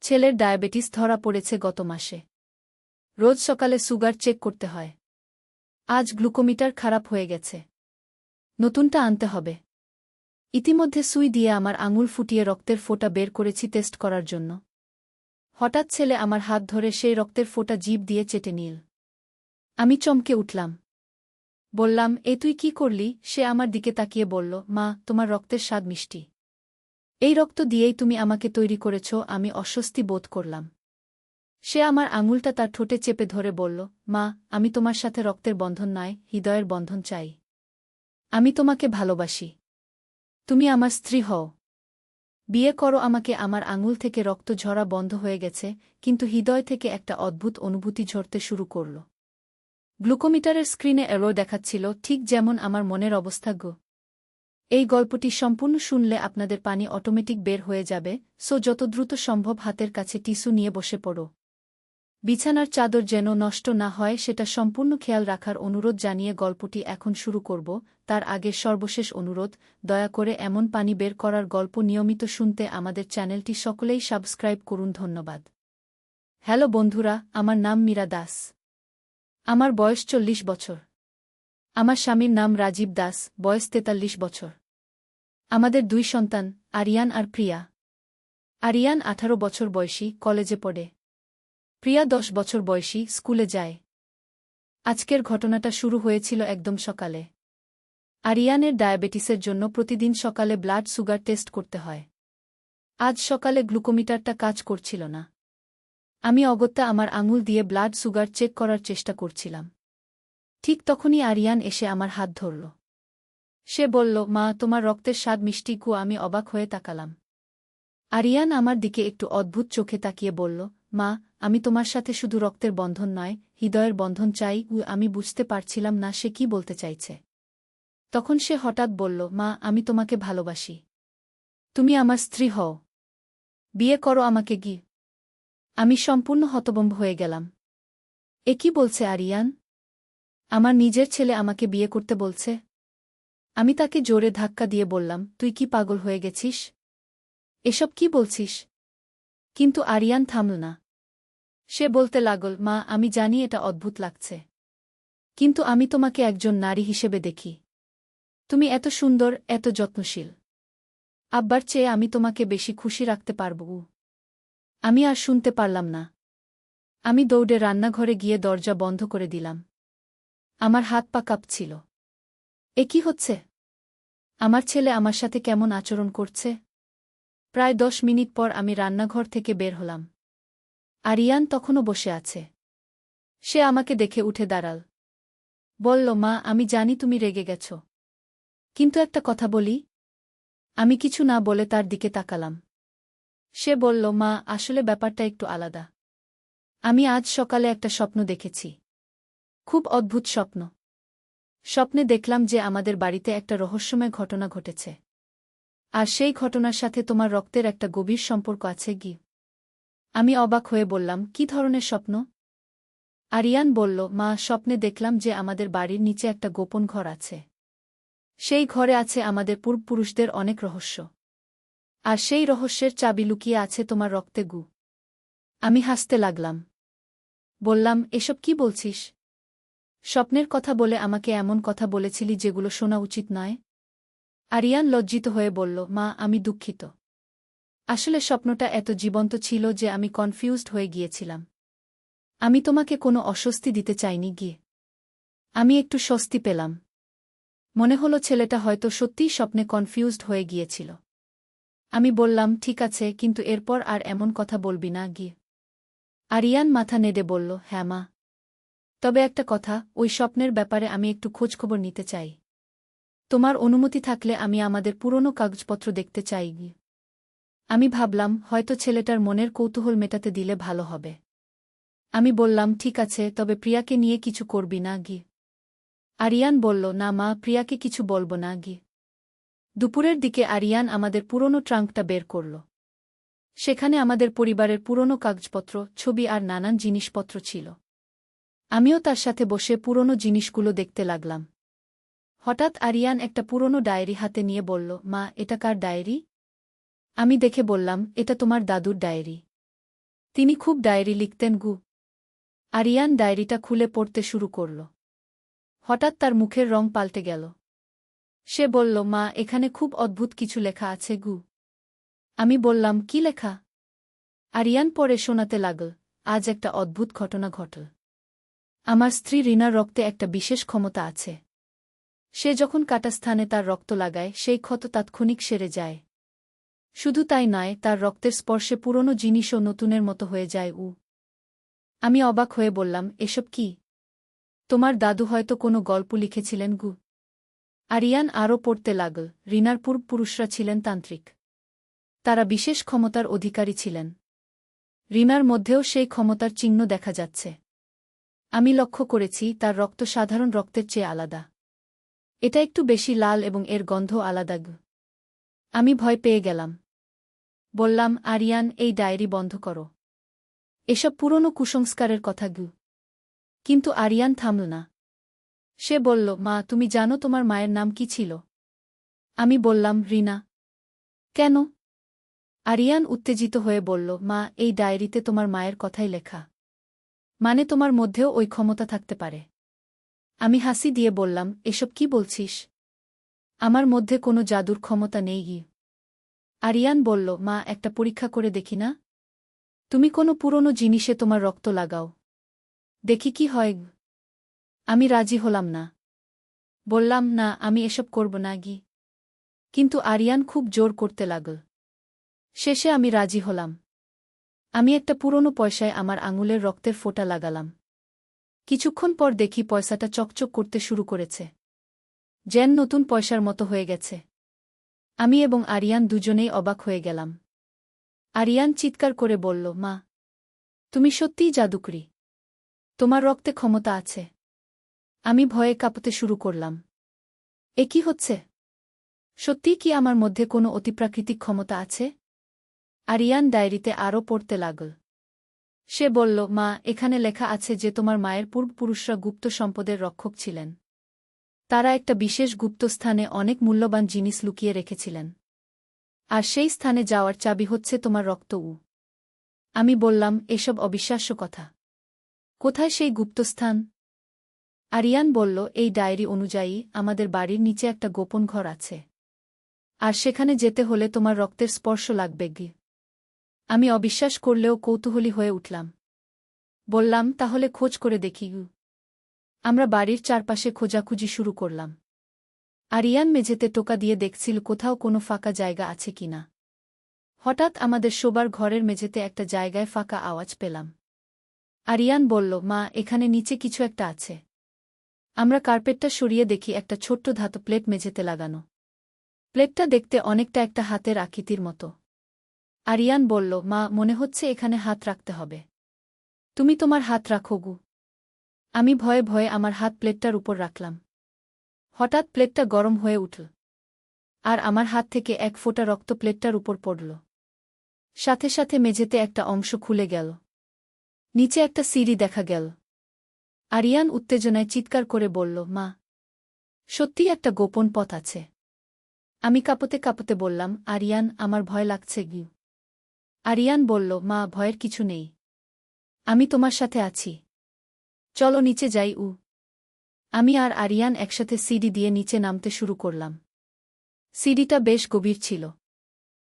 ছেলের ডায়াবেটিস ধরা পড়েছে গত মাসে। রোজ সকালে সুগার চেক করতে হয়। আজ গ্লুকোমিটার খারাপ হয়ে গেছে। নতুনটা আনতে হবে। ইতিমধ্যে সুই দিয়ে আমার আঙুল ফুটিয়ে রক্তের ফোঁটা বের করেছি টেস্ট করার জন্য। হঠাৎ ছেলে আমার হাত ধরে সেই রক্তের ফোঁটা জিভ দিয়ে চেটে নিল। আমি চমকে উঠলাম। বললাম, এ তুই কি করলি? সে আমার দিকে তাকিয়ে বলল, মা, তোমার রক্তের স্বাদ মিষ্টি। এই রক্ত দিয়েই তুমি আমাকে তৈরি করেছ। আমি অস্বস্তি বোধ করলাম। সে আমার আঙুলটা তার ঠোঁটে চেপে ধরে বলল, মা, আমি তোমার সাথে রক্তের বন্ধন নয়, হৃদয়ের বন্ধন চাই। আমি তোমাকে ভালোবাসি। তুমি আমার স্ত্রী হও। বিয়ে করো আমাকে। আমার আঙুল থেকে রক্ত ঝরা বন্ধ হয়ে গেছে, কিন্তু হৃদয় থেকে একটা অদ্ভুত অনুভূতি ঝরতে শুরু করল। গ্লুকোমিটারের স্ক্রিনে এরর দেখাচ্ছিল, ঠিক যেমন আমার মনের অবস্থা গো। এই গল্পটি সম্পূর্ণ শুনলে আপনাদের পানি অটোমেটিক বের হয়ে যাবে, সো যত দ্রুত সম্ভব হাতের কাছে টিস্যু নিয়ে বসে পড়ো। বিছানার চাদর যেন নষ্ট না হয় সেটা সম্পূর্ণ খেয়াল রাখার অনুরোধ জানিয়ে গল্পটি এখন শুরু করব। তার আগে সর্বশেষ অনুরোধ, দয়া করে এমন পানি বের করার গল্প নিয়মিত শুনতে আমাদের চ্যানেলটি সকলেই সাবস্ক্রাইব করুন। ধন্যবাদ। হ্যালো বন্ধুরা, আমার নাম মীরা দাস। আমার বয়স 40 বছর। আমার স্বামীর নাম রাজীব দাস, বয়স 43 বছর। আমাদের 2 সন্তান, আরিয়ান আর প্রিয়া। আরিয়ান 18 বছর বয়সী, কলেজে পড়ে। প্রিয়া 10 বছর বয়সী, স্কুলে যায়। আজকের ঘটনাটা শুরু হয়েছিল একদম সকালে। আরিয়ানের ডায়াবেটিসের জন্য প্রতিদিন সকালে ব্লাড সুগার টেস্ট করতে হয়। আজ সকালে গ্লুকোমিটারটা কাজ করছিল না। আমি অগত্যা আমার আঙুল দিয়ে ব্লাড সুগার চেক করার চেষ্টা করছিলাম। ঠিক তখনই আরিয়ান এসে আমার হাত ধরল। সে বলল, মা, তোমার রক্তের স্বাদ মিষ্টি গো। আমি অবাক হয়ে তাকালাম। আরিয়ান আমার দিকে একটু অদ্ভুত চোখে তাকিয়ে বলল, মা, আমি তোমার সাথে শুধু রক্তের বন্ধন নয়, হৃদয়ের বন্ধন চাই। আমি বুঝতে পারছিলাম না সে কি বলতে চাইছে। তখন সে হঠাৎ বলল, মা, আমি তোমাকে ভালোবাসি। তুমি আমার স্ত্রী হও। বিয়ে করো আমাকে গি। আমি সম্পূর্ণ হতভম্ব হয়ে গেলাম। এ কি বলছে আরিয়ান? আমার নিজের ছেলে আমাকে বিয়ে করতে বলছে? আমি তাকে জোরে ধাক্কা দিয়ে বললাম, তুই কি পাগল হয়ে গেছিস? এসব কি বলছিস? কিন্তু আরিয়ান থামল না। সে বলতে লাগল, মা, আমি জানি এটা অদ্ভুত লাগছে, কিন্তু আমি তোমাকে একজন নারী হিসেবে দেখি। তুমি এত সুন্দর, এত যত্নশীল। আব্বার চেয়ে আমি তোমাকে বেশি খুশি রাখতে পারব। আমি আর শুনতে পারলাম না। আমি দৌড়ে রান্নাঘরে গিয়ে দরজা বন্ধ করে দিলাম। আমার হাত পা কাঁপছিল। এ কি হচ্ছে? আমার ছেলে আমার সাথে কেমন আচরণ করছে? প্রায় 10 মিনিট পর আমি রান্নাঘর থেকে বের হলাম। আরিয়ান তখনও বসে আছে। সে আমাকে দেখে উঠে দাঁড়াল। বলল, মা, আমি জানি তুমি রেগে গেছ, কিন্তু একটা কথা বলি। আমি কিছু না বলে তার দিকে তাকালাম। সে বলল, মা, আসলে ব্যাপারটা একটু আলাদা। আমি আজ সকালে একটা স্বপ্ন দেখেছি। খুব অদ্ভুত স্বপ্ন। স্বপ্নে দেখলাম যে আমাদের বাড়িতে একটা রহস্যময় ঘটনা ঘটেছে। আর সেই ঘটনার সাথে তোমার রক্তের একটা গভীর সম্পর্ক আছে গি। আমি অবাক হয়ে বললাম, কি ধরনের স্বপ্ন? আরিয়ান বলল, মা, স্বপ্নে দেখলাম যে আমাদের বাড়ির নিচে একটা গোপন ঘর আছে। সেই ঘরে আছে আমাদের পূর্বপুরুষদের অনেক রহস্য। আর সেই রহস্যের চাবি লুকিয়ে আছে তোমার রক্তে গু। আমি হাসতে লাগলাম। বললাম, এসব কি বলছিস? স্বপ্নের কথা বলে আমাকে এমন কথা বলেছিলি যেগুলো শোনা উচিত নয়? আরিয়ান লজ্জিত হয়ে বলল, মা, আমি দুঃখিত। আসলে স্বপ্নটা এত জীবন্ত ছিল যে আমি কনফিউজড হয়ে গিয়েছিলাম। আমি তোমাকে কোনো অস্বস্তি দিতে চাইনি গিয়ে। আমি একটু স্বস্তি পেলাম। মনে হলো ছেলেটা হয়তো সত্যিই স্বপ্নে কনফিউজড হয়ে গিয়েছিল। আমি বললাম, ঠিক আছে, কিন্তু এরপর আর এমন কথা বলবি না গিয়ে। আরিয়ান মাথা নেড়ে বলল, হ্যাঁ মা। তবে একটা কথা, ওই স্বপ্নের ব্যাপারে আমি একটু খোঁজখবর নিতে চাই। তোমার অনুমতি থাকলে আমি আমাদের পুরনো কাগজপত্র দেখতে চাই গিয়ে। আমি ভাবলাম, হয়তো ছেলেটার মনের কৌতূহল মেটাতে দিলে ভালো হবে। আমি বললাম, ঠিক আছে, তবে প্রিয়াকে নিয়ে কিছু করবি না গি। আরিয়ান বলল, না মা, প্রিয়াকে কিছু বলব না গি। দুপুরের দিকে আরিয়ান আমাদের পুরনো ট্রাঙ্কটা বের করল। সেখানে আমাদের পরিবারের পুরনো কাগজপত্র, ছবি আর নানান জিনিসপত্র ছিল। আমিও তার সাথে বসে পুরনো জিনিসগুলো দেখতে লাগলাম। হঠাৎ আরিয়ান একটা পুরনো ডায়েরি হাতে নিয়ে বলল, মা, এটা কার ডায়েরি? আমি দেখে বললাম, এটা তোমার দাদুর ডায়েরি। তিনি খুব ডায়েরি লিখতেন গু। আরিয়ান ডায়েরিটা খুলে পড়তে শুরু করল। হঠাৎ তার মুখের রং পাল্টে গেল। সে বলল, মা, এখানে খুব অদ্ভুত কিছু লেখা আছে গু। আমি বললাম, কি লেখা? আরিয়ান পড়ে শোনাতে লাগল, আজ একটা অদ্ভুত ঘটনা ঘটল। আমার স্ত্রী রিনার রক্তে একটা বিশেষ ক্ষমতা আছে। সে যখন কাটা স্থানে তার রক্ত লাগায়, সেই ক্ষত তাৎক্ষণিক সেরে যায়। শুধু তাই নয়, তার রক্তের স্পর্শে পুরনো জিনিসও নতুনের মতো হয়ে যায়। আমি অবাক হয়ে বললাম, এসব কি? তোমার দাদু হয়তো কোনো গল্প লিখেছিলেন গু। আরিয়ান আরও পড়তে লাগল, রিনার পূর্বপুরুষরা ছিলেন তান্ত্রিক। তারা বিশেষ ক্ষমতার অধিকারী ছিলেন। রিনার মধ্যেও সেই ক্ষমতার চিহ্ন দেখা যাচ্ছে। আমি লক্ষ্য করেছি, তার রক্ত সাধারণ রক্তের চেয়ে আলাদা। এটা একটু বেশি লাল এবং এর গন্ধ আলাদা গু। আমি ভয় পেয়ে গেলাম। বললাম, আরিয়ান, এই ডায়েরি বন্ধ করো। এসব পুরনো কুসংস্কারের কথা গু। কিন্তু আরিয়ান থামল না। সে বলল, মা, তুমি জানো তোমার মায়ের নাম কি ছিল? আমি বললাম, রিনা। কেন? আরিয়ান উত্তেজিত হয়ে বলল, মা, এই ডায়েরিতে তোমার মায়ের কথাই লেখা। মানে তোমার মধ্যেও ওই ক্ষমতা থাকতে পারে। আমি হাসি দিয়ে বললাম, এসব কি বলছিস? আমার মধ্যে কোনো জাদুর ক্ষমতা নেই গি। আরিয়ান বলল, মা, একটা পরীক্ষা করে দেখি না? তুমি কোনো পুরনো জিনিসে তোমার রক্ত লাগাও, দেখি কি হয়। আমি রাজি হলাম না। বললাম, না, আমি এসব করব না গি। কিন্তু আরিয়ান খুব জোর করতে লাগল। শেষে আমি রাজি হলাম। আমি একটা পুরনো পয়সায় আমার আঙুলের রক্তের ফোঁটা লাগালাম। কিছুক্ষণ পর দেখি পয়সাটা চকচক করতে শুরু করেছে। যেন নতুন পয়সার মতো হয়ে গেছে। আমি এবং আরিয়ান দুজনেই অবাক হয়ে গেলাম। আরিয়ান চিৎকার করে বলল, মা, তুমি সত্যিই জাদুকরী। তোমার রক্তে ক্ষমতা আছে। আমি ভয়ে কাঁপতে শুরু করলাম। এ কি হচ্ছে? সত্যিই কি আমার মধ্যে কোনো অতিপ্রাকৃতিক ক্ষমতা আছে? আরিয়ান ডায়েরিতে আরও পড়তে লাগল। সে বলল, মা, এখানে লেখা আছে যে তোমার মায়ের পূর্বপুরুষরা গুপ্ত সম্পদের রক্ষক ছিলেন। তারা একটা বিশেষ গুপ্ত স্থানে অনেক মূল্যবান জিনিস লুকিয়ে রেখেছিলেন। আর সেই স্থানে যাওয়ার চাবি হচ্ছে তোমার রক্ত। আমি বললাম, এসব অবিশ্বাস্য কথা। কোথায় সেই গুপ্তস্থান? আরিয়ান বলল, এই ডায়েরি অনুযায়ী আমাদের বাড়ির নিচে একটা গোপন ঘর আছে। আর সেখানে যেতে হলে তোমার রক্তের স্পর্শ লাগবে গি। আমি অবিশ্বাস করলেও কৌতূহলী হয়ে উঠলাম। বললাম, তাহলে খোঁজ করে দেখি। আমরা বাড়ির চারপাশে খোঁজাখুঁজি শুরু করলাম। আরিয়ান মেঝেতে টোকা দিয়ে দেখছিল কোথাও কোনো ফাঁকা জায়গা আছে কিনা। হঠাৎ আমাদের শোবার ঘরের মেঝেতে একটা জায়গায় ফাঁকা আওয়াজ পেলাম। আরিয়ান বলল, মা, এখানে নিচে কিছু একটা আছে। আমরা কার্পেটটা সরিয়ে দেখি একটা ছোট্ট ধাতব প্লেট মেঝেতে লাগানো। প্লেটটা দেখতে অনেকটা একটা হাতের আকৃতির মতো। আরিয়ান বলল, মা, মনে হচ্ছে এখানে হাত রাখতে হবে। তুমি তোমার হাত রাখো গু। আমি ভয়ে ভয়ে আমার হাত প্লেটটার উপর রাখলাম। হঠাৎ প্লেটটা গরম হয়ে উঠল। আর আমার হাত থেকে এক ফোঁটা রক্ত প্লেটটার উপর পড়ল। সাথে সাথে মেঝেতে একটা অংশ খুলে গেল। নিচে একটা সিঁড়ি দেখা গেল। আরিয়ান উত্তেজনায় চিৎকার করে বলল, মা, সত্যিই একটা গোপন পথ আছে। আমি কাঁপতে কাঁপতে বললাম, আরিয়ান, আমার ভয় লাগছে গি। আরিয়ান বলল, মা, ভয়ের কিছু নেই। আমি তোমার সাথে আছি। চলো নিচে যাই। আমি আর আরিয়ান একসাথে সিঁড়ি দিয়ে নিচে নামতে শুরু করলাম। সিঁড়িটা বেশ গভীর ছিল।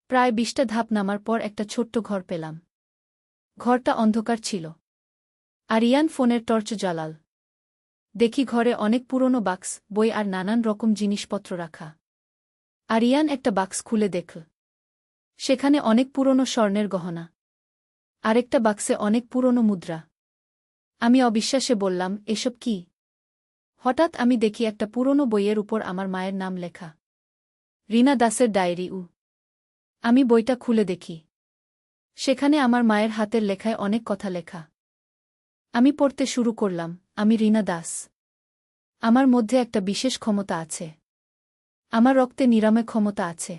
প্রায় 20টা ধাপ নামার পর একটা ছোট্ট ঘর পেলাম। ঘরটা অন্ধকার ছিল। আরিয়ান ফোনের টর্চ জ্বালাল। দেখি ঘরে অনেক পুরনো বাক্স, বই আর নানান রকম জিনিসপত্র রাখা। আরিয়ান একটা বাক্স খুলে দেখল। সেখানে অনেক পুরনো স্বর্ণের গহনা। আরেকটা বাক্সে অনেক পুরনো মুদ্রা। আমি অবিশ্বাসে বললাম, এসব কি? হঠাৎ আমি দেখি একটা পুরনো বইয়ের উপর আমার মায়ের নাম লেখা। রিনা দাসের ডায়েরি। আমি বইটা খুলে দেখি। সেখানে আমার মায়ের হাতের লেখায় অনেক কথা লেখা। আমি পড়তে শুরু করলাম, আমি রিনা দাস। আমার মধ্যে একটা বিশেষ ক্ষমতা আছে। আমার রক্তে নিরাময় ক্ষমতা আছে।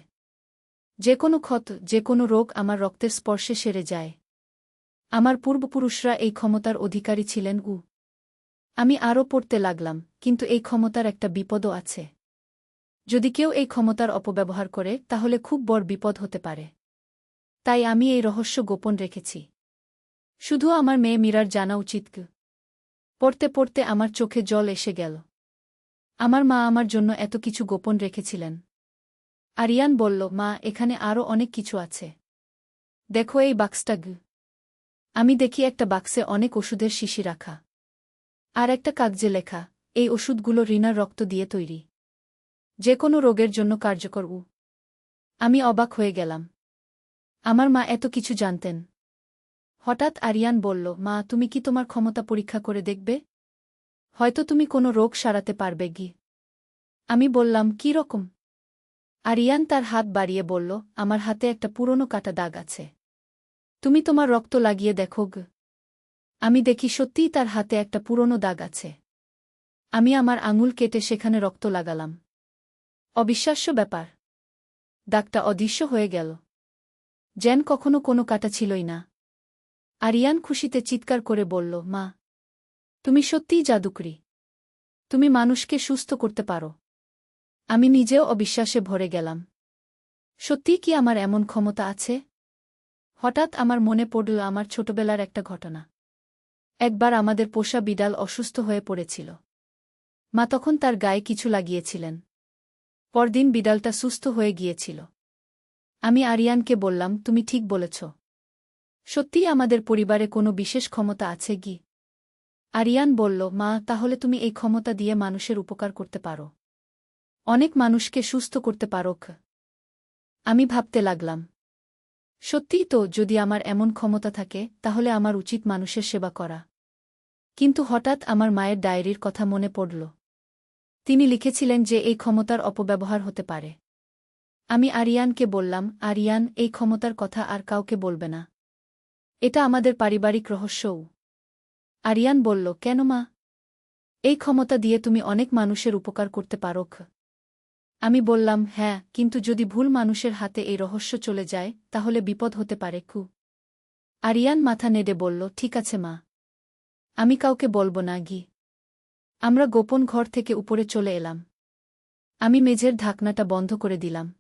যে কোনো ক্ষত, যে কোনো রোগ আমার রক্তের স্পর্শে সেরে যায়। আমার পূর্বপুরুষরা এই ক্ষমতার অধিকারী ছিলেন। আমি আরও পড়তে লাগলাম, কিন্তু এই ক্ষমতার একটা বিপদও আছে। যদি কেউ এই ক্ষমতার অপব্যবহার করে, তাহলে খুব বড় বিপদ হতে পারে। তাই আমি এই রহস্য গোপন রেখেছি। শুধু আমার মেয়ে মীরার জানা উচিত। পড়তে পড়তে আমার চোখে জল এসে গেল। আমার মা আমার জন্য এত কিছু গোপন রেখেছিলেন। আরিয়ান বলল, মা, এখানে আরও অনেক কিছু আছে। দেখো এই বাক্সটা। আমি দেখি একটা বাক্সে অনেক ওষুধের শিশি রাখা। আর একটা কাগজে লেখা, এই ওষুধগুলো রিনার রক্ত দিয়ে তৈরি। যে কোনো রোগের জন্য কার্যকর। আমি অবাক হয়ে গেলাম। আমার মা এত কিছু জানতেন। হঠাৎ আরিয়ান বলল, মা, তুমি কি তোমার ক্ষমতা পরীক্ষা করে দেখবে? হয়তো তুমি কোনো রোগ সারাতে পারবে। আমি বললাম, কি রকম? আরিয়ান তার হাত বাড়িয়ে বলল, আমার হাতে একটা পুরনো কাটা দাগ আছে। তুমি তোমার রক্ত লাগিয়ে দেখো। আমি দেখি সত্যিই তার হাতে একটা পুরনো দাগ আছে। আমি আমার আঙুল কেটে সেখানে রক্ত লাগালাম। অবিশ্বাস্য ব্যাপার। দাগটা অদৃশ্য হয়ে গেল। যেন কখনো কোনো কাটা ছিলই না। আরিয়ান খুশিতে চিৎকার করে বলল, মা, তুমি সত্যিই জাদুকরী। তুমি মানুষকে সুস্থ করতে পারো। আমি নিজেও অবিশ্বাসে ভরে গেলাম। সত্যিই কি আমার এমন ক্ষমতা আছে? হঠাৎ আমার মনে পড়ল আমার ছোটবেলার একটা ঘটনা। একবার আমাদের পোষা বিড়াল অসুস্থ হয়ে পড়েছিল। মা তখন তার গায়ে কিছু লাগিয়েছিলেন। পরদিন বিড়ালটা সুস্থ হয়ে গিয়েছিল। আমি আরিয়ানকে বললাম, তুমি ঠিক বলেছ। সত্যিই আমাদের পরিবারে কোনো বিশেষ ক্ষমতা আছে কি? আরিয়ান বলল, মা, তাহলে তুমি এই ক্ষমতা দিয়ে মানুষের উপকার করতে পারো। অনেক মানুষকে সুস্থ করতে পারো। আমি ভাবতে লাগলাম, সত্যিই তো, যদি আমার এমন ক্ষমতা থাকে তাহলে আমার উচিত মানুষের সেবা করা। কিন্তু হঠাৎ আমার মায়ের ডায়েরির কথা মনে পড়ল। তিনি লিখেছিলেন যে এই ক্ষমতার অপব্যবহার হতে পারে। আমি আরিয়ানকে বললাম, আরিয়ান, এই ক্ষমতার কথা আর কাউকে বলবে না। এটা আমাদের পারিবারিক রহস্যও। আরিয়ান বলল, কেন মা? এই ক্ষমতা দিয়ে তুমি অনেক মানুষের উপকার করতে পারো। আমি বললাম, হ্যাঁ, কিন্তু যদি ভুল মানুষের হাতে এই রহস্য চলে যায় তাহলে বিপদ হতে পারে। আরিয়ান মাথা নেড়ে বলল, ঠিক আছে মা, আমি কাউকে বলব না। আমরা গোপন ঘর থেকে উপরে চলে এলাম। আমি মেঝের ঢাকনাটা বন্ধ করে দিলাম।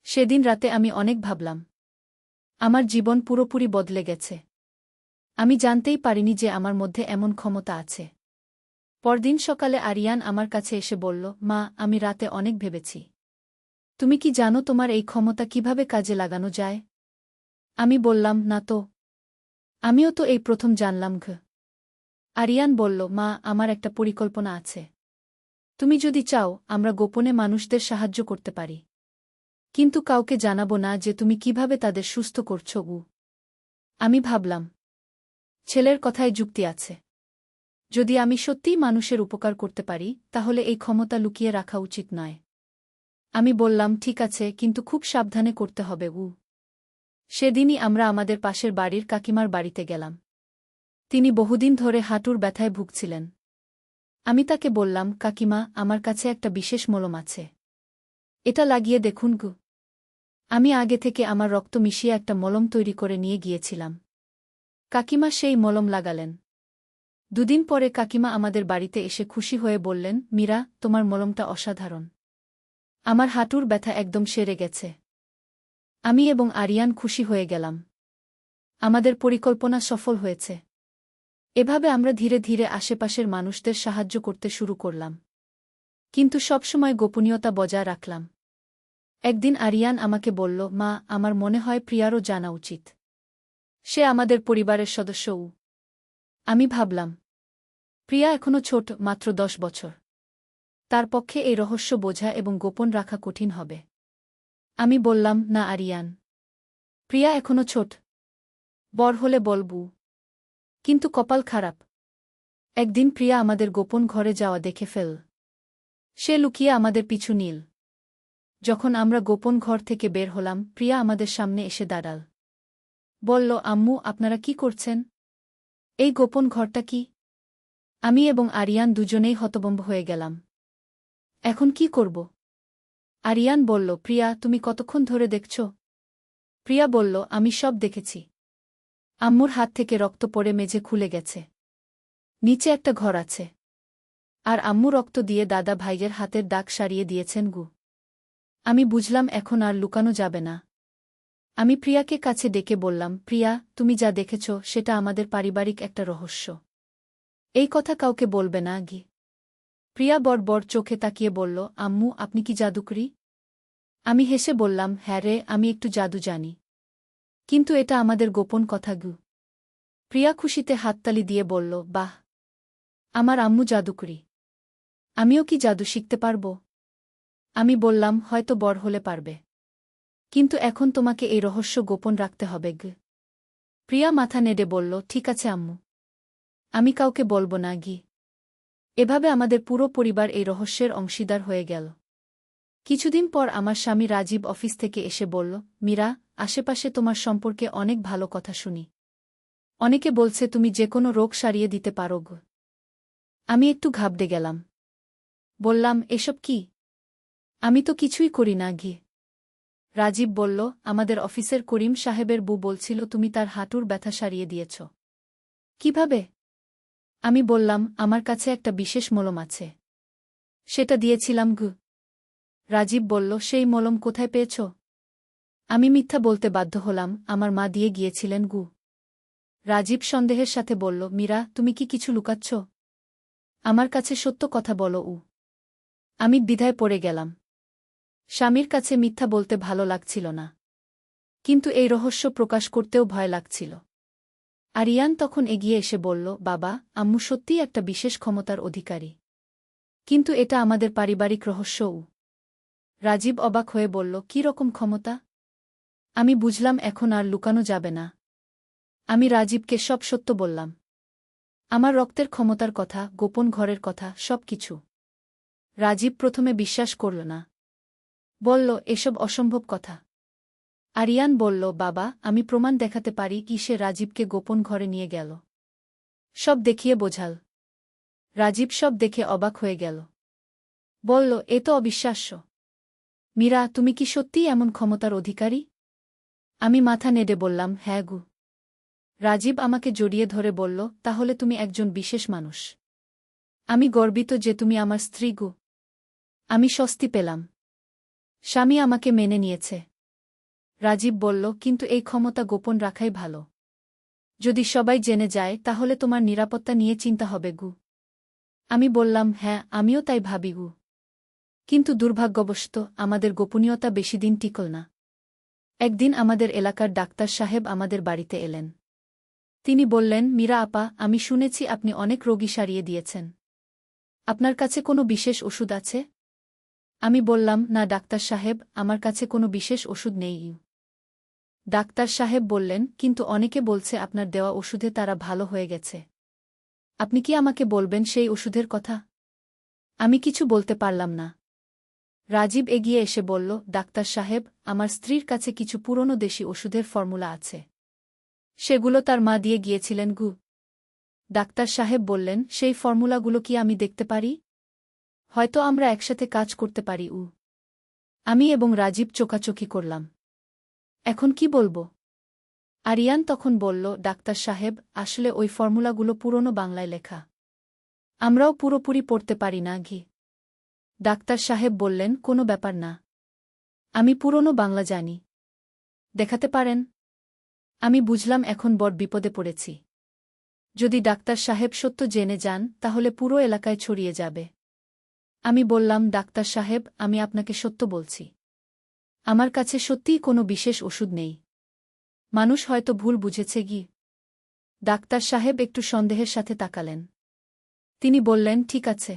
সেদিন রাতে আমি অনেক ভাবলাম। আমার জীবন পুরোপুরি বদলে গেছে। আমি জানতেই পারিনি যে আমার মধ্যে এমন ক্ষমতা আছে। পরদিন সকালে আরিয়ান আমার কাছে এসে বলল, মা, আমি রাতে অনেক ভেবেছি। তুমি কি জানো তোমার এই ক্ষমতা কিভাবে কাজে লাগানো যায়? আমি বললাম, না তো। আমিও তো এই প্রথম জানলাম। আরিয়ান বলল, মা, আমার একটা পরিকল্পনা আছে। তুমি যদি চাও আমরা গোপনে মানুষদের সাহায্য করতে পারি। কিন্তু কাউকে জানাবো না যে তুমি কিভাবে তাদের সুস্থ করছো। আমি ভাবলাম, ছেলের কথায় যুক্তি আছে। যদি আমি সত্যিই মানুষের উপকার করতে পারি তাহলে এই ক্ষমতা লুকিয়ে রাখা উচিত নয়। আমি বললাম, ঠিক আছে, কিন্তু খুব সাবধানে করতে হবে। সেদিনই আমরা আমাদের পাশের বাড়ির কাকিমার বাড়িতে গেলাম। তিনি বহুদিন ধরে হাঁটুর ব্যথায় ভুগছিলেন। আমি তাকে বললাম, কাকিমা, আমার কাছে একটা বিশেষ মলম আছে। এটা লাগিয়ে দেখুন। আমি আগে থেকে আমার রক্ত মিশিয়ে একটা মলম তৈরি করে নিয়ে গিয়েছিলাম। কাকিমা সেই মলম লাগালেন। দুদিন পরে কাকিমা আমাদের বাড়িতে এসে খুশি হয়ে বললেন, মীরা, তোমার মলমটা অসাধারণ। আমার হাঁটুর ব্যথা একদম সেরে গেছে। আমি এবং আরিয়ান খুশি হয়ে গেলাম। আমাদের পরিকল্পনা সফল হয়েছে। এভাবে আমরা ধীরে ধীরে আশেপাশের মানুষদের সাহায্য করতে শুরু করলাম। কিন্তু সবসময় গোপনীয়তা বজায় রাখলাম। একদিন আরিয়ান আমাকে বলল, মা, আমার মনে হয় প্রিয়ারও জানা উচিত। সে আমাদের পরিবারের সদস্যও। আমি ভাবলাম, প্রিয়া এখনো ছোট, মাত্র 10 বছর। তার পক্ষে এই রহস্য বোঝা এবং গোপন রাখা কঠিন হবে। আমি বললাম, না আরিয়ান, প্রিয়া এখনো ছোট। বড় হলে বলবু। কিন্তু কপাল খারাপ। একদিন প্রিয়া আমাদের গোপন ঘরে যাওয়া দেখে ফেল। সে লুকিয়ে আমাদের পিছু নিল। যখন আমরা গোপন ঘর থেকে বের হলাম প্রিয়া আমাদের সামনে এসে দাঁড়াল। বলল, আম্মু, আপনারা কি করছেন? এই গোপন ঘরটা কি? আমি এবং আরিয়ান দুজনেই হতভম্ব হয়ে গেলাম। এখন কি করব? আরিয়ান বলল, প্রিয়া, তুমি কতক্ষণ ধরে দেখছ? প্রিয়া বলল, আমি সব দেখেছি। আম্মুর হাত থেকে রক্ত পড়ে মেঝে খুলে গেছে। নিচে একটা ঘর আছে। আর আম্মু রক্ত দিয়ে দাদা ভাইয়ের হাতের দাগ সারিয়ে দিয়েছেন। আমি বুঝলাম এখন আর লুকানো যাবে না। আমি প্রিয়াকে কাছে ডেকে বললাম, প্রিয়া, তুমি যা দেখেছ সেটা আমাদের পারিবারিক একটা রহস্য। এই কথা কাউকে বলবে না গি। প্রিয়া বড় চোখে তাকিয়ে বলল, আম্মু, আপনি কি জাদুকরি? আমি হেসে বললাম, হ্যাঁ রে, আমি একটু জাদু জানি। কিন্তু এটা আমাদের গোপন কথা গু। প্রিয়া খুশিতে হাততালি দিয়ে বলল, বাহ, আমার আম্মু জাদুকরি। আমিও কি জাদু শিখতে পারব? আমি বললাম, হয়তো বড় হলে পারবে। কিন্তু এখন তোমাকে এই রহস্য গোপন রাখতে হবে গ। প্রিয়া মাথা নেড়ে বলল, ঠিক আছে আম্মু। আমি কাউকে বলবো না গি। এভাবে আমাদের পুরো পরিবার এই রহস্যের অংশীদার হয়ে গেল। কিছুদিন পর আমার স্বামী রাজীব অফিস থেকে এসে বলল, মীরা, আশেপাশে তোমার সম্পর্কে অনেক ভালো কথা শুনি। অনেকে বলছে তুমি যে কোনো রোগ সারিয়ে দিতে পারো গো। আমি একটু ঘাবড়ে গেলাম। বললাম, এসব কি? আমি তো কিছুই করি না গি। রাজীব বলল, আমাদের অফিসের করিম সাহেবের বউ বলছিল তুমি তার হাঁটুর ব্যথা সারিয়ে দিয়েছ। কিভাবে? আমি বললাম, আমার কাছে একটা বিশেষ মলম আছে। সেটা দিয়েছিলাম গু। রাজীব বলল, সেই মলম কোথায় পেয়েছ? আমি মিথ্যা বলতে বাধ্য হলাম, আমার মা দিয়ে গিয়েছিলেন গু। রাজীব সন্দেহের সাথে বলল, মীরা, তুমি কি কিছু লুকাচ্ছ? আমার কাছে সত্য কথা বলো। আমি দ্বিধায় পড়ে গেলাম। স্বামীর কাছে মিথ্যা বলতে ভালো লাগছিল না, কিন্তু এই রহস্য প্রকাশ করতেও ভয় লাগছিল। আরিয়ান তখন এগিয়ে এসে বলল, বাবা, আম্মু সত্যিই একটা বিশেষ ক্ষমতার অধিকারী। কিন্তু এটা আমাদের পারিবারিক রহস্যও। রাজীব অবাক হয়ে বলল, কী রকম ক্ষমতা? আমি বুঝলাম এখন আর লুকানো যাবে না। আমি রাজীবকে সব সত্য বললাম। আমার রক্তের ক্ষমতার কথা, গোপন ঘরের কথা, সব কিছু। রাজীব প্রথমে বিশ্বাস করল না। বলল, এসব অসম্ভব কথা। আরিয়ান বলল, বাবা, আমি প্রমাণ দেখাতে পারি কি সে রাজীবকে গোপন ঘরে নিয়ে গেল। সব দেখিয়ে বোঝাল। রাজীব সব দেখে অবাক হয়ে গেল। বলল, এ তো অবিশ্বাস্য। মীরা, তুমি কি সত্যিই এমন ক্ষমতার অধিকারী? আমি মাথা নেড়ে বললাম, হ্যাঁ গু। রাজীব আমাকে জড়িয়ে ধরে বলল, তাহলে তুমি একজন বিশেষ মানুষ। আমি গর্বিত যে তুমি আমার স্ত্রী গু। আমি স্বস্তি পেলাম। স্বামী আমাকে মেনে নিয়েছে। রাজীব বলল, কিন্তু এই ক্ষমতা গোপন রাখাই ভালো। যদি সবাই জেনে যায় তাহলে তোমার নিরাপত্তা নিয়ে চিন্তা হবে গু। আমি বললাম, হ্যাঁ, আমিও তাই ভাবি গু। কিন্তু দুর্ভাগ্যবশত আমাদের গোপনীয়তা বেশিদিন টিকল না। একদিন আমাদের এলাকার ডাক্তার সাহেব আমাদের বাড়িতে এলেন। তিনি বললেন, মীরা আপা, আমি শুনেছি আপনি অনেক রোগী সারিয়ে দিয়েছেন। আপনার কাছে কোনো বিশেষ ওষুধ আছে? আমি বললাম, না ডাক্তার সাহেব, আমার কাছে কোনো বিশেষ ওষুধ নেই। ডাক্তার সাহেব বললেন, কিন্তু অনেকে বলছে আপনার দেওয়া ওষুধে তারা ভালো হয়ে গেছে। আপনি কি আমাকে বলবেন সেই ওষুধের কথা? আমি কিছু বলতে পারলাম না। রাজীব এগিয়ে এসে বলল, ডাক্তার সাহেব, আমার স্ত্রীর কাছে কিছু পুরনো দেশি ওষুধের ফর্মুলা আছে। সেগুলো তার মা দিয়ে গিয়েছিলেন গু। ডাক্তার সাহেব বললেন, সেই ফর্মুলাগুলো কি আমি দেখতে পারি? হয়তো আমরা একসাথে কাজ করতে পারি। আমি এবং রাজীব চোখাচোখি করলাম। এখন কি বলবো? আরিয়ান তখন বলল, ডাক্তার সাহেব, আসলে ওই ফর্মুলাগুলো পুরনো বাংলায় লেখা। আমরাও পুরোপুরি পড়তে পারি না ঘি। ডাক্তার সাহেব বললেন, কোনো ব্যাপার না। আমি পুরনো বাংলা জানি। দেখাতে পারেন? আমি বুঝলাম এখন বড় বিপদে পড়েছি। যদি ডাক্তার সাহেব সত্য জেনে যান তাহলে পুরো এলাকায় ছড়িয়ে যাবে। আমি বললাম, ডাক্তার সাহেব, আমি আপনাকে সত্য বলছি। আমার কাছে সত্যিই কোনো বিশেষ ওষুধ নেই। মানুষ হয়তো ভুল বুঝেছে গি। ডাক্তার সাহেব একটু সন্দেহের সাথে তাকালেন। তিনি বললেন, ঠিক আছে।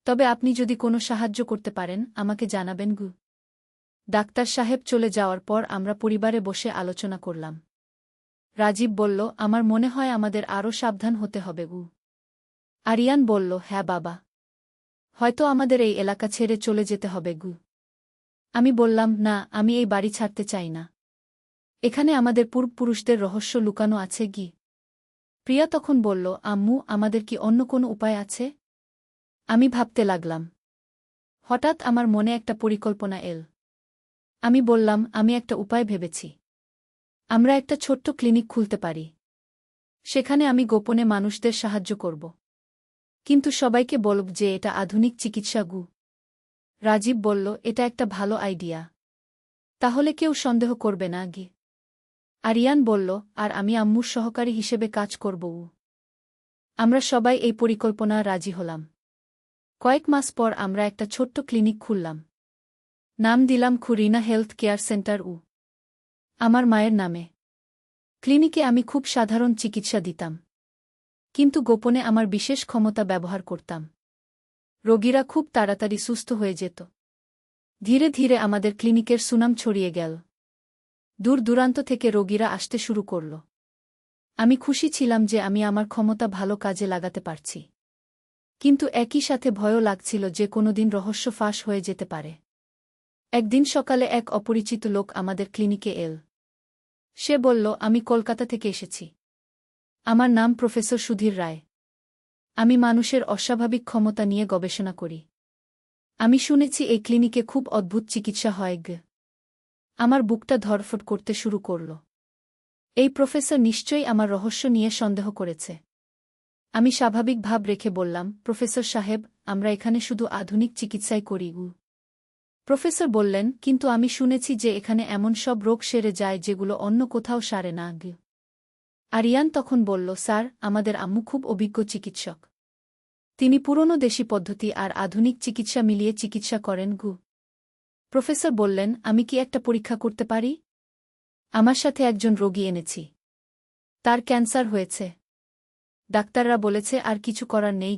তবে আপনি যদি কোনো সাহায্য করতে পারেন আমাকে জানাবেন গু। ডাক্তার সাহেব চলে যাওয়ার পর আমরা পরিবারে বসে আলোচনা করলাম। রাজীব বলল, আমার মনে হয় আমাদের আরও সাবধান হতে হবে গু। আরিয়ান বলল, হ্যাঁ বাবা। হয়তো আমাদের এই এলাকা ছেড়ে চলে যেতে হবে গু। আমি বললাম, না, আমি এই বাড়ি ছাড়তে চাই না। এখানে আমাদের পূর্বপুরুষদের রহস্য লুকানো আছে গি। প্রিয়া তখন বলল, আম্মু, আমাদের কি অন্য কোনো উপায় আছে? আমি ভাবতে লাগলাম। হঠাৎ আমার মনে একটা পরিকল্পনা এল। আমি বললাম, আমি একটা উপায় ভেবেছি। আমরা একটা ছোট্ট ক্লিনিক খুলতে পারি। সেখানে আমি গোপনে মানুষদের সাহায্য করব। কিন্তু সবাইকে বলব যে এটা আধুনিক চিকিৎসা গু। রাজীব বলল, এটা একটা ভালো আইডিয়া। তাহলে কেউ সন্দেহ করবে না গি। আরিয়ান বলল, আর আমি আম্মুর সহকারী হিসেবে কাজ করব। আমরা সবাই এই পরিকল্পনা রাজি হলাম। কয়েক মাস পর আমরা একটা ছোট্ট ক্লিনিক খুললাম। নাম দিলাম খুরিনা হেলথ কেয়ার সেন্টার আমার মায়ের নামে। ক্লিনিকে আমি খুব সাধারণ চিকিৎসা দিতাম, কিন্তু গোপনে আমার বিশেষ ক্ষমতা ব্যবহার করতাম। রোগীরা খুব তাড়াতাড়ি সুস্থ হয়ে যেত। ধীরে ধীরে আমাদের ক্লিনিকের সুনাম ছড়িয়ে গেল। দূর দূরান্ত থেকে রোগীরা আসতে শুরু করল। আমি খুশি ছিলাম যে আমি আমার ক্ষমতা ভালো কাজে লাগাতে পারছি, কিন্তু একই সাথে ভয়ও লাগছিল যে কোনোদিন রহস্য ফাঁস হয়ে যেতে পারে। একদিন সকালে এক অপরিচিত লোক আমাদের ক্লিনিকে এল। সে বলল, আমি কলকাতা থেকে এসেছি। আমার নাম প্রফেসর সুধীর রায়। আমি মানুষের অস্বাভাবিক ক্ষমতা নিয়ে গবেষণা করি। আমি শুনেছি এই ক্লিনিকে খুব অদ্ভুত চিকিৎসা হয়। আমার বুকটা ধড়ফড় করতে শুরু করল। এই প্রফেসর নিশ্চয়ই আমার রহস্য নিয়ে সন্দেহ করেছে। আমি স্বাভাবিক ভাব রেখে বললাম, প্রফেসর সাহেব, আমরা এখানে শুধু আধুনিক চিকিৎসাই করি। প্রফেসর বললেন, কিন্তু আমি শুনেছি যে এখানে এমন সব রোগ সেরে যায় যেগুলো অন্য কোথাও সারে না। আরিয়ান তখন বলল, স্যার, আমাদের আম্মু খুব অভিজ্ঞ চিকিৎসক। তিনি পুরনো দেশি পদ্ধতি আর আধুনিক চিকিৎসা মিলিয়ে চিকিৎসা করেন। প্রফেসর বললেন, আমি কি একটা পরীক্ষা করতে পারি? আমার সাথে একজন রোগী এনেছি। তার ক্যান্সার হয়েছে। ডাক্তাররা বলেছে আর কিছু করার নেই।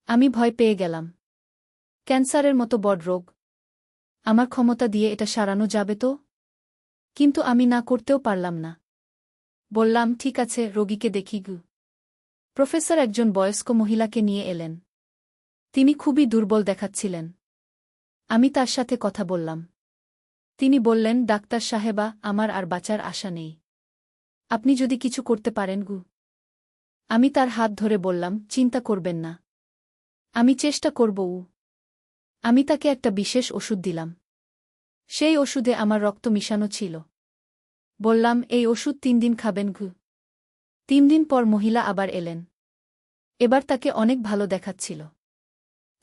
আমি ভয় পেয়ে গেলাম। ক্যান্সারের মতো বড় রোগ, আমার ক্ষমতা দিয়ে এটা সারানো যাবে তো? কিন্তু আমি না করতেও পারলাম না। বললাম, ঠিক আছে, রোগীকে দেখি। প্রফেসর একজন বয়স্ক মহিলাকে নিয়ে এলেন। তিনি খুবই দুর্বল দেখাচ্ছিলেন। আমি তার সাথে কথা বললাম। তিনি বললেন, ডাক্তার সাহেবা, আমার আর বাঁচার আশা নেই। আপনি যদি কিছু করতে পারেন। আমি তার হাত ধরে বললাম, চিন্তা করবেন না, আমি চেষ্টা করব। আমি তাকে একটা বিশেষ ওষুধ দিলাম। সেই ওষুধে আমার রক্ত মিশানো ছিল। বললাম, এই ওষুধ 3 দিন খাবেন। 3 দিন পর মহিলা আবার এলেন। এবার তাকে অনেক ভালো দেখাচ্ছিল।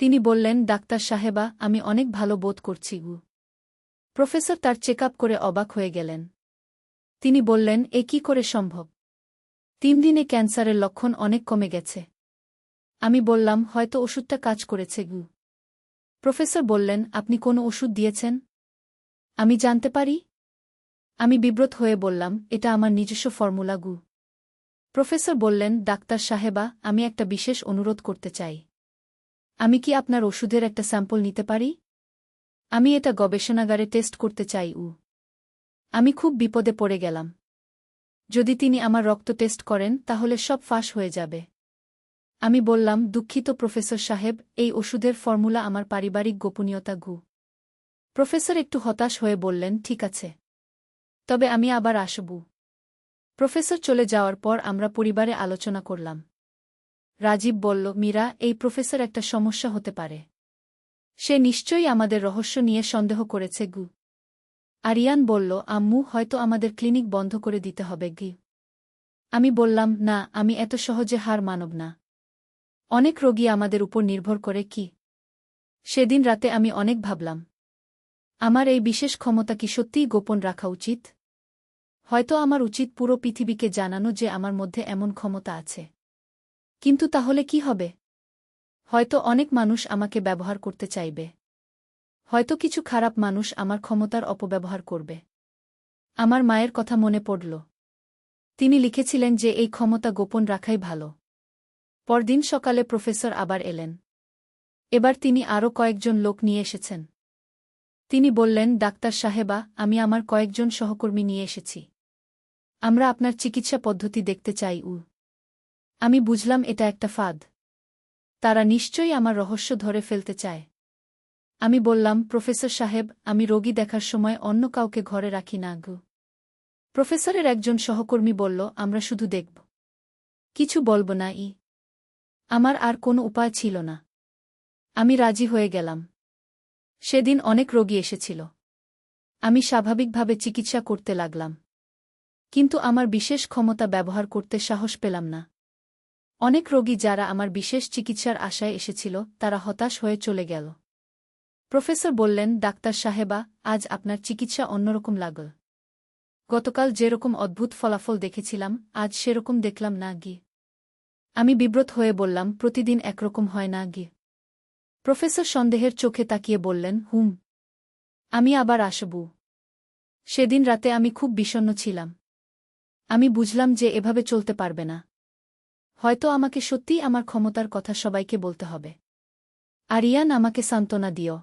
তিনি বললেন, ডাক্তার সাহেবা, আমি অনেক ভালো বোধ করছি। প্রফেসর তার চেকআপ করে অবাক হয়ে গেলেন। তিনি বললেন, এ কি করে সম্ভব? 3 দিনে ক্যান্সারের লক্ষণ অনেক কমে গেছে। আমি বললাম, হয়তো ওষুধটা কাজ করেছে। প্রফেসর বললেন, আপনি কোনো ওষুধ দিয়েছেন? আমি জানতে পারি? আমি বিব্রত হয়ে বললাম, এটা আমার নিজস্ব ফর্মুলা। প্রফেসর বললেন, ডাক্তার সাহেবা, আমি একটা বিশেষ অনুরোধ করতে চাই। আমি কি আপনার ওষুধের একটা স্যাম্পল নিতে পারি? আমি এটা গবেষণাগারে টেস্ট করতে চাই। আমি খুব বিপদে পড়ে গেলাম। যদি তিনি আমার রক্ত টেস্ট করেন তাহলে সব ফাঁস হয়ে যাবে। আমি বললাম, দুঃখিত প্রফেসর সাহেব, এই ওষুধের ফর্মুলা আমার পারিবারিক গোপনীয়তা। প্রফেসর একটু হতাশ হয়ে বললেন, ঠিক আছে, তবে আমি আবার আসব। প্রফেসর চলে যাওয়ার পর আমরা পরিবারে আলোচনা করলাম। রাজীব বলল, মীরা, এই প্রফেসর একটা সমস্যা হতে পারে। সে নিশ্চয়ই আমাদের রহস্য নিয়ে সন্দেহ করেছে। আরিয়ান বলল, আম্মু, হয়তো আমাদের ক্লিনিক বন্ধ করে দিতে হবে। আমি বললাম, না, আমি এত সহজে হার মানব না। অনেক রোগী আমাদের উপর নির্ভর করে। সেদিন রাতে আমি অনেক ভাবলাম, আমার এই বিশেষ ক্ষমতা কি সত্যিই গোপন রাখা উচিত? হয়তো আমার উচিত পুরো পৃথিবীকে জানানো যে আমার মধ্যে এমন ক্ষমতা আছে। কিন্তু তাহলে কি হবে? হয়তো অনেক মানুষ আমাকে ব্যবহার করতে চাইবে। হয়তো কিছু খারাপ মানুষ আমার ক্ষমতার অপব্যবহার করবে। আমার মায়ের কথা মনে পড়ল। তিনি লিখেছিলেন যে এই ক্ষমতা গোপন রাখাই ভালো। পরদিন সকালে প্রফেসর আবার এলেন। এবার তিনি আরও কয়েকজন লোক নিয়ে এসেছেন। তিনি বললেন, ডাক্তার সাহেবা, আমি আমার কয়েকজন সহকর্মী নিয়ে এসেছি। আমরা আপনার চিকিৎসা পদ্ধতি দেখতে চাই। আমি বুঝলাম এটা একটা ফাঁদ। তারা নিশ্চয়ই আমার রহস্য ধরে ফেলতে চায়। আমি বললাম, প্রফেসর সাহেব, আমি রোগী দেখার সময় অন্য কাউকে ঘরে রাখি না। প্রফেসরের একজন সহকর্মী বলল, আমরা শুধু দেখব, কিছু বলব না। আমার আর কোনো উপায় ছিল না। আমি রাজি হয়ে গেলাম। সেদিন অনেক রোগী এসেছিল। আমি স্বাভাবিকভাবে চিকিৎসা করতে লাগলাম। কিন্তু আমার বিশেষ ক্ষমতা ব্যবহার করতে সাহস পেলাম না। অনেক রোগী যারা আমার বিশেষ চিকিৎসার আশায় এসেছিল তারা হতাশ হয়ে চলে গেল। প্রফেসর বললেন, ডাক্তার সাহেবা, আজ আপনার চিকিৎসা অন্যরকম লাগল। গতকাল যেরকম অদ্ভুত ফলাফল দেখেছিলাম, আজ সেরকম দেখলাম না গি। আমি বিব্রত হয়ে বললাম, প্রতিদিন একরকম হয় না গি। প্রফেসর সন্দেহের চোখে তাকিয়ে বললেন, আমি আবার আসবো। সেদিন রাতে আমি খুব বিষণ্ণ ছিলাম। আমি বুঝলাম যে এভাবে চলতে পারবে না। হয়তো আমাকে সত্যিই আমার ক্ষমতার কথা সবাইকে বলতে হবে। আর ইয়ান, আমাকে সান্ত্বনা দিও।